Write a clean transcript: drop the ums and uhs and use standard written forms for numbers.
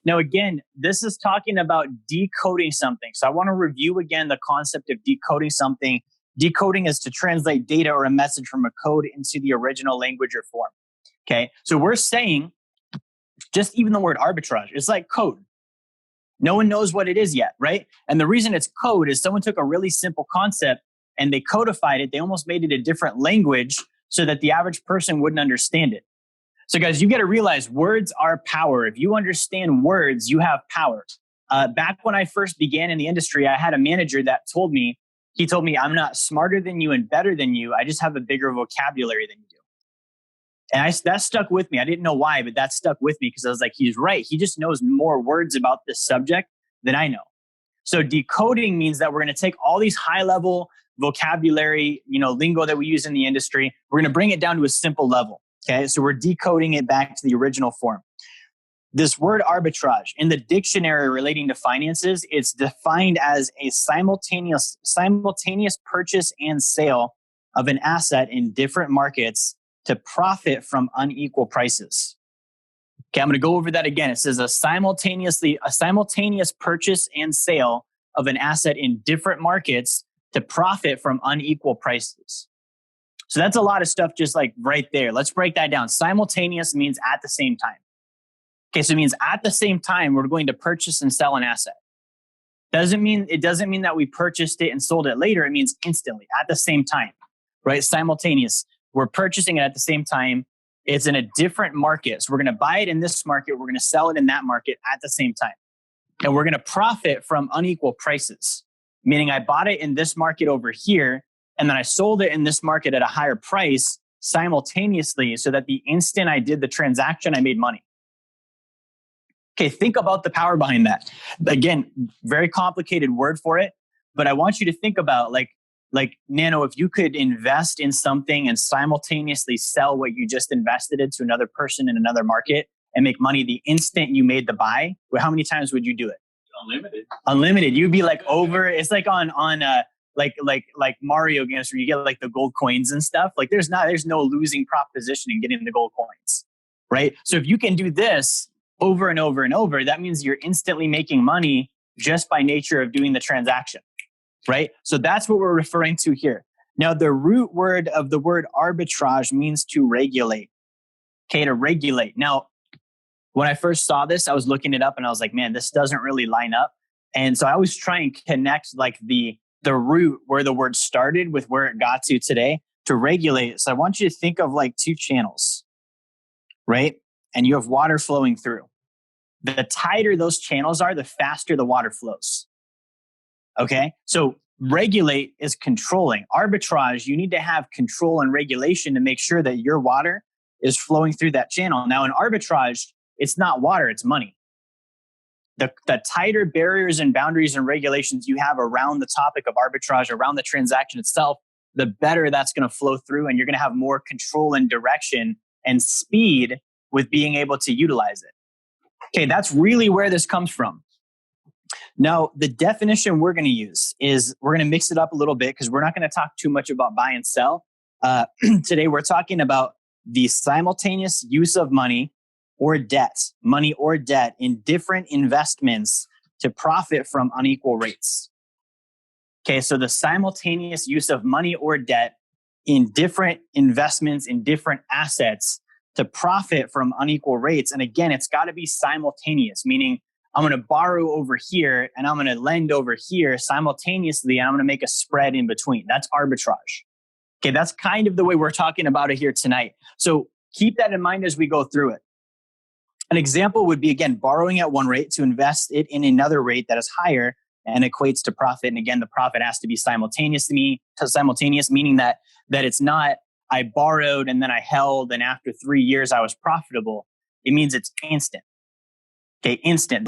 Now, again, this is talking about decoding something. So I want to review again the concept of decoding something. Decoding is to translate data or a message from a code into the original language or form. Okay. So we're saying just even the word arbitrage, it's like code. No one knows what it is yet, right? And the reason it's code is someone took a really simple concept and they codified it. They almost made it a different language so that the average person wouldn't understand it. So guys, you got to realize words are power. If you understand words, you have power. Back when I first began in the industry, I had a manager that told me, I'm not smarter than you and better than you. I just have a bigger vocabulary than you do. And that stuck with me. I didn't know why, but that stuck with me because I was like, he's right. He just knows more words about this subject than I know. So decoding means that we're going to take all these high level vocabulary, lingo that we use in the industry. We're going to bring it down to a simple level. Okay. So we're decoding it back to the original form. This word arbitrage in the dictionary relating to finances, it's defined as a simultaneous purchase and sale of an asset in different markets to profit from unequal prices. Okay, I'm going to go over that again. It says a simultaneous purchase and sale of an asset in different markets to profit from unequal prices. So that's a lot of stuff just like right there. Let's break that down. Simultaneous means at the same time. Okay, so it means at the same time we're going to purchase and sell an asset. It doesn't mean that we purchased it and sold it later. It means instantly, at the same time, right? Simultaneous. We're purchasing it at the same time. It's in a different market. So we're going to buy it in this market. We're going to sell it in that market at the same time. And we're going to profit from unequal prices, meaning I bought it in this market over here, and then I sold it in this market at a higher price simultaneously so that the instant I did the transaction, I made money. Okay, think about the power behind that. Again, very complicated word for it, but I want you to think about like Nano, if you could invest in something and simultaneously sell what you just invested into another person in another market and make money the instant you made the buy, well, how many times would you do it? Unlimited. You'd be like over. It's like on like Mario games where you get like the gold coins and stuff. Like there's no losing proposition in getting the gold coins, right? So if you can do this over and over and over, that means you're instantly making money just by nature of doing the transaction. Right? So that's what we're referring to here. Now, the root word of the word arbitrage means to regulate. Okay, to regulate. Now, when I first saw this, I was looking it up and I was like, man, this doesn't really line up. And so I always try and connect like the root where the word started with where it got to today to regulate. So I want you to think of like two channels, right? And you have water flowing through. The tighter those channels are, the faster the water flows. Okay, so regulate is controlling. Arbitrage, you need to have control and regulation to make sure that your water is flowing through that channel. Now, in arbitrage, it's not water, it's money. The tighter barriers and boundaries and regulations you have around the topic of arbitrage, around the transaction itself, the better that's going to flow through, and you're going to have more control and direction and speed with being able to utilize it. Okay, that's really where this comes from. Now, the definition we're going to use is we're going to mix it up a little bit because we're not going to talk too much about buy and sell. Today, we're talking about the simultaneous use of money or debt in different investments to profit from unequal rates. Okay, so the simultaneous use of money or debt in different investments in different assets to profit from unequal rates. And again, it's got to be simultaneous, meaning I'm going to borrow over here and I'm going to lend over here simultaneously, and I'm going to make a spread in between. That's arbitrage. Okay, that's kind of the way we're talking about it here tonight. So keep that in mind as we go through it. An example would be, again, borrowing at one rate to invest it in another rate that is higher and equates to profit. And again, the profit has to be simultaneous, meaning that it's not I borrowed and then I held and after 3 years I was profitable. It means it's instant. Okay, instant.